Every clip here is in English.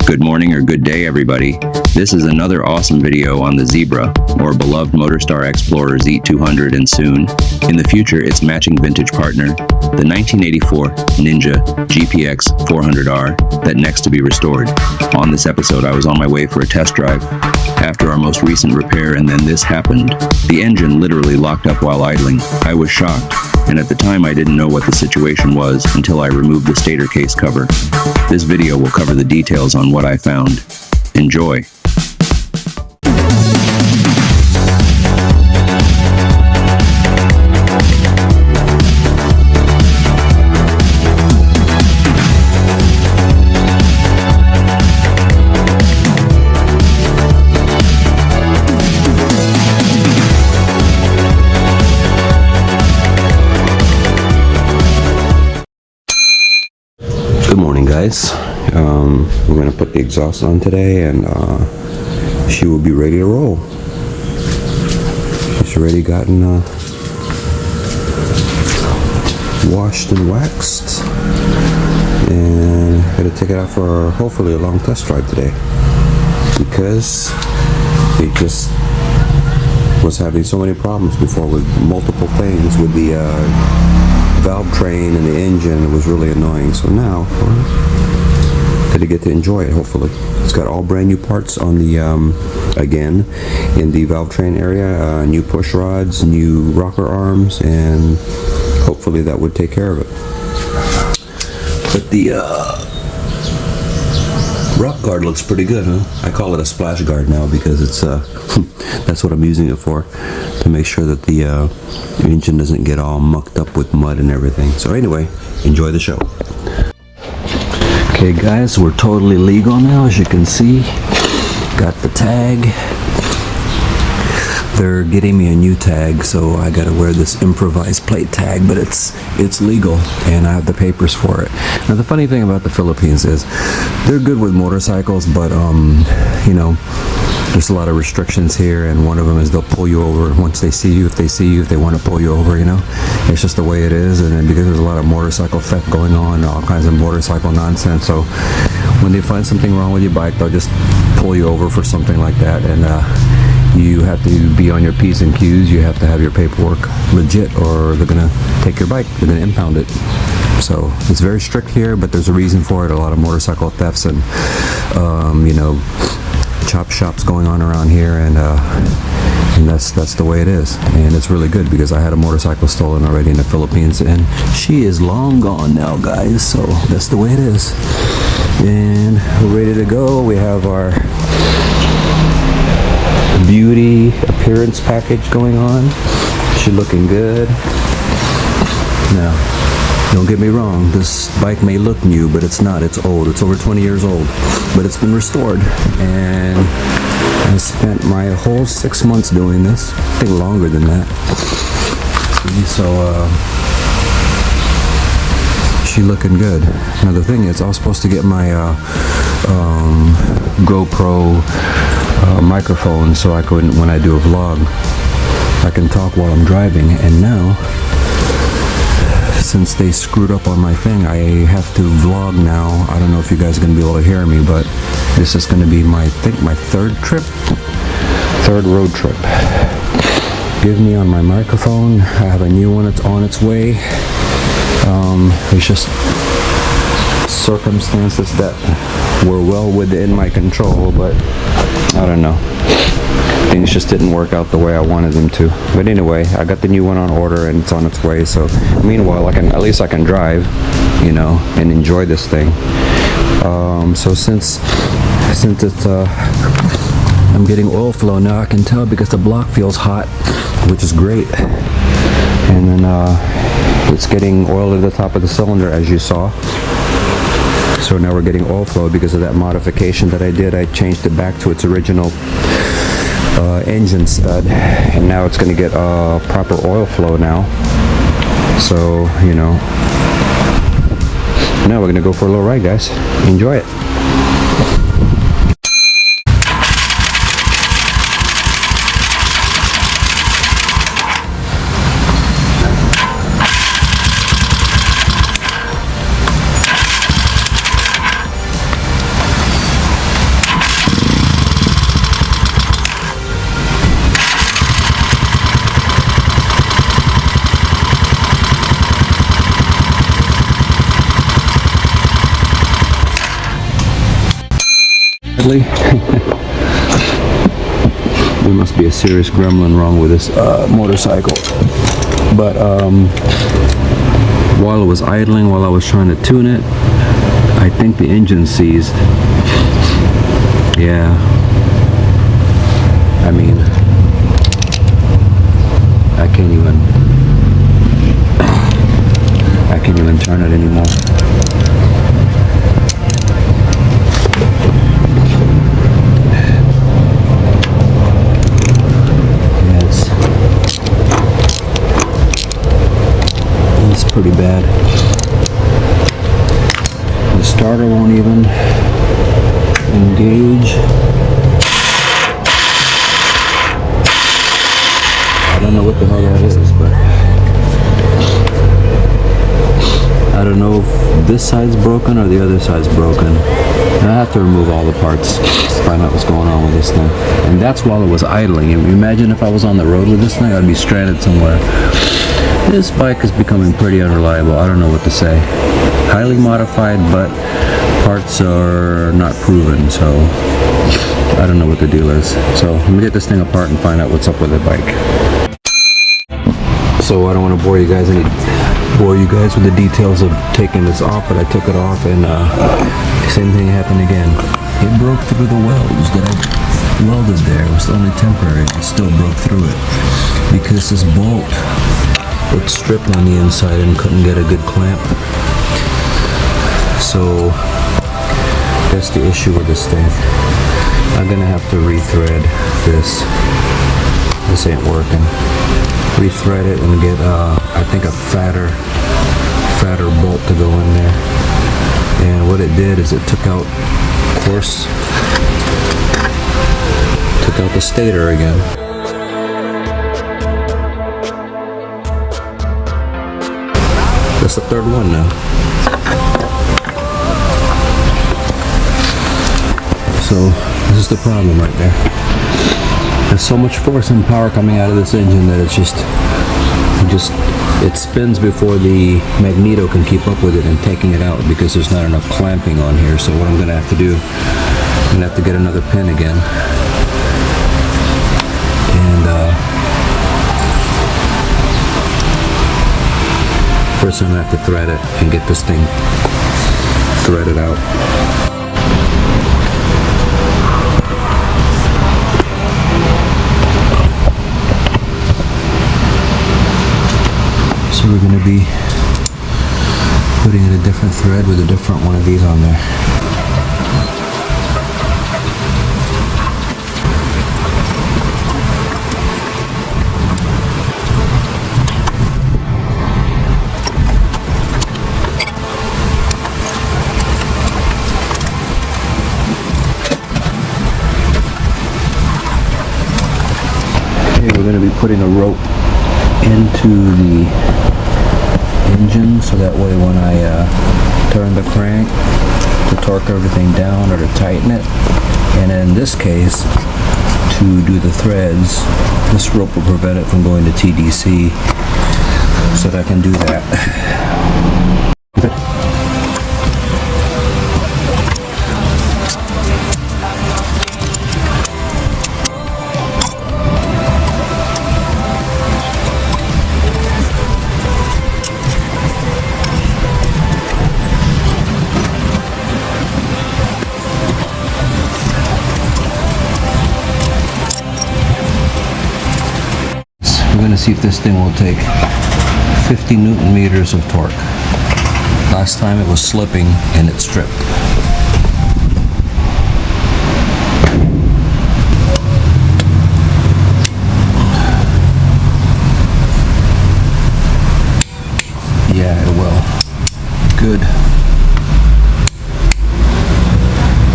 Good morning or good day, everybody. This is another awesome video on the Zebra, or beloved Motorstar Explorer Z200, and soon, in the future, its matching vintage partner, the 1984 Ninja GPX 400R, that next to be restored. On this episode, I was on my way for a test drive after our most recent repair, and then this happened. The engine literally locked up while idling. I was shocked, and at the time I didn't know what the situation was until I removed the stator case cover. This video will cover the details on what I found. Enjoy. Good morning, guys. We're going to put the exhaust on today, and she will be ready to roll. She's already gotten washed and waxed, and I'm going to take it out for hopefully a long test drive today, because it just was having so many problems before with multiple things with the valve train and the engine. It was really annoying. So now to get to enjoy it. Hopefully it's got all brand new parts on the again in the valve train area, new push rods, new rocker arms, and hopefully that would take care of it. But the rock guard looks pretty good, huh? I call it a splash guard now because it's that's what I'm using it for, to make sure that the engine doesn't get all mucked up with mud and everything. So anyway, enjoy the show. Okay guys, we're totally legal now, as you can see. Got the tag. They're getting me a new tag, so I gotta wear this improvised plate tag, but it's legal and I have the papers for it. Now the funny thing about the Philippines is they're good with motorcycles, but you know, there's a lot of restrictions here, and one of them is they'll pull you over once they see you. If they want to pull you over, you know, it's just the way it is. And then because there's a lot of motorcycle theft going on, all kinds of motorcycle nonsense, so when they find something wrong with your bike, they'll just pull you over for something like that. And you have to be on your P's and Q's. You have to have your paperwork legit, or they're gonna take your bike, they're gonna impound it. So it's very strict here, but there's a reason for it. A lot of motorcycle thefts and you know, chop shops going on around here, and that's the way it is. And it's really good because I had a motorcycle stolen already in the Philippines, and she is long gone now, guys. So that's the way it is. And we're ready to go. We have our beauty appearance package going on. She's looking good. Now, don't get me wrong, this bike may look new, but it's not. It's old. It's over 20 years old, but it's been restored, and I spent my whole 6 months doing this. I think longer than that. So she looking good. Now the thing is, I was supposed to get my GoPro microphone, so I could, when I do a vlog, I can talk while I'm driving. And now, since they screwed up on my thing, I have to vlog now. I don't know if you guys are going to be able to hear me, but this is going to be my, I think, my third road trip. Give me on my microphone. I have a new one. It's on its way. It's just circumstances that were well within my control, but I don't know. Things just didn't work out the way I wanted them to. But anyway, I got the new one on order and it's on its way. So meanwhile, at least I can drive, you know, and enjoy this thing. So since it's I'm getting oil flow now, I can tell because the block feels hot, which is great. And then it's getting oil at the top of the cylinder, as you saw. So now we're getting oil flow because of that modification that I did. I changed it back to its original engine stud, and now it's going to get proper oil flow now. So, you know, now we're going to go for a little ride, guys. Enjoy it. honestly. There must be a serious gremlin wrong with this motorcycle. But while it was idling, while I was trying to tune it, I think the engine seized. Yeah. I mean, I can't even turn it anymore. Yeah, it's pretty bad. The starter won't even engage. I don't know what the hell that is, but I don't know if this side's broken or the other side's broken. And I have to remove all the parts to find out what's going on with this thing. And that's while it was idling. Imagine if I was on the road with this thing, I'd be stranded somewhere. This bike is becoming pretty unreliable. I don't know what to say. Highly modified, but parts are not proven, so I don't know what the deal is. So let me get this thing apart and find out what's up with the bike. So I don't want to bore you guys with the details of taking this off, but I took it off and same thing happened again. It broke through the welds that I welded there. It was only temporary. It still broke through it because this bolt, it's stripped on the inside and couldn't get a good clamp. So that's the issue with this thing. I'm gonna have to rethread this. This ain't working. Rethread it and get I think a fatter bolt to go in there. And what it did is it took out, of course, took out the stator again. That's the third one now. So this is the problem right there. There's so much force and power coming out of this engine that it spins before the magneto can keep up with it and taking it out because there's not enough clamping on here. So what I'm going to have to do, I'm going to have to get another pin again. And first I'm going to have to thread it and get this thing threaded out. So we're going to be putting in a different thread with a different one of these on there. Okay, we're going to be putting a rope into the engine so that way when I turn the crank to torque everything down or to tighten it, and in this case to do the threads, this rope will prevent it from going to TDC so that I can do that. We're going to see if this thing will take 50 Newton meters of torque. Last time it was slipping and it stripped. Yeah, it will. Good.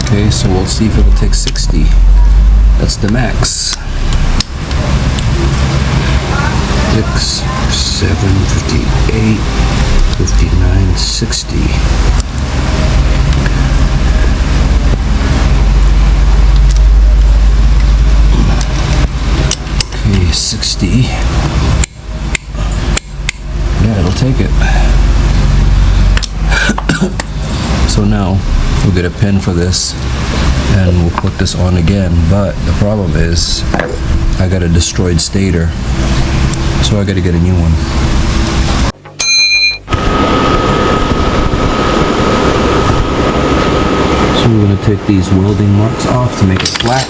Okay, so we'll see if it'll take 60. That's the max. 6, 7, 58, 59, 60. Okay, 60. Yeah, it'll take it. So now we'll get a pin for this and we'll put this on again. But the problem is I got a destroyed stator, so I got to get a new one. So we're going to take these welding marks off to make it flat.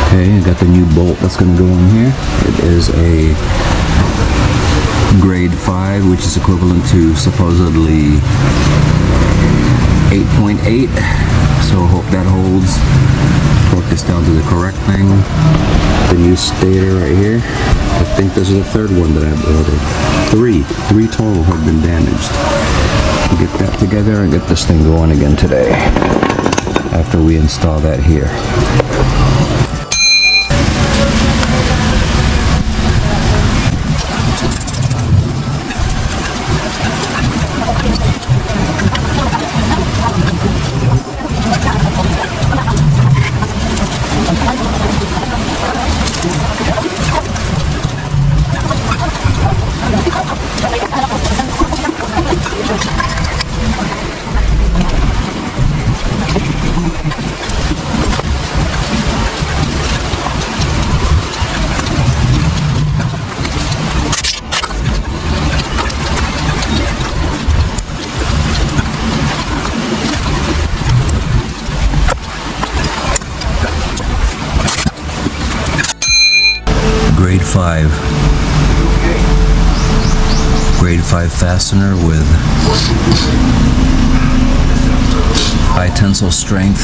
Okay, I got the new bolt that's going to go in here. It is a grade 5, which is equivalent to supposedly 8.8. So I hope that holds. Torque this down to the correct thing. The new stator right here. I think this is the third one that I've ordered. Three total have been damaged. We'll get that together and get this thing going again today, after we install that here. Grade 5. Grade 5 fastener with high tensile strength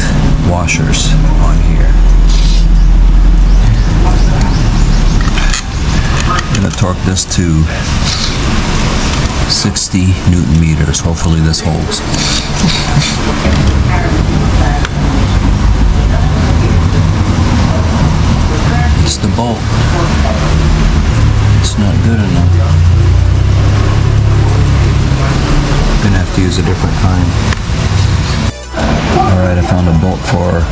washers on here. I'm going to torque this to 60 Newton meters. Hopefully this holds. It's the bolt. It's not good enough. Gonna have to use a different kind. Alright, I found a bolt for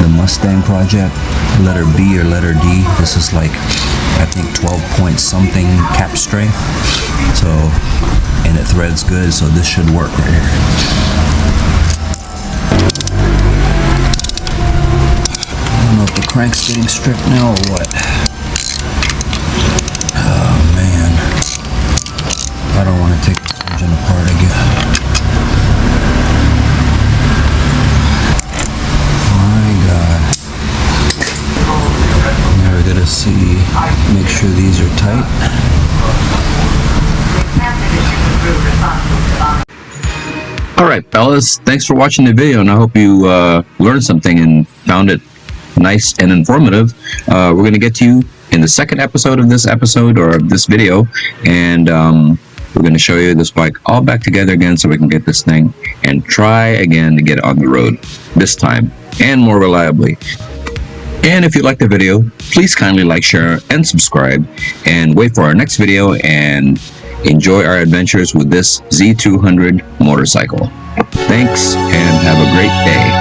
the Mustang project. Letter B or letter D. This is like, I think 12 point something cap strength. So, and it threads good, so this should work right here. I don't know if the crank's getting stripped now or what. Oh man. I don't want to take this engine apart again. My God. Now we're gonna see, make sure these are tight. Alright fellas, thanks for watching the video, and I hope you learned something and found it nice and informative. We're going to get to you in the second episode of this video, and we're going to show you this bike all back together again so we can get this thing and try again to get it on the road this time and more reliably. And if you like the video, please kindly like, share, and subscribe, and wait for our next video and enjoy our adventures with this Z200 motorcycle. Thanks, and have a great day.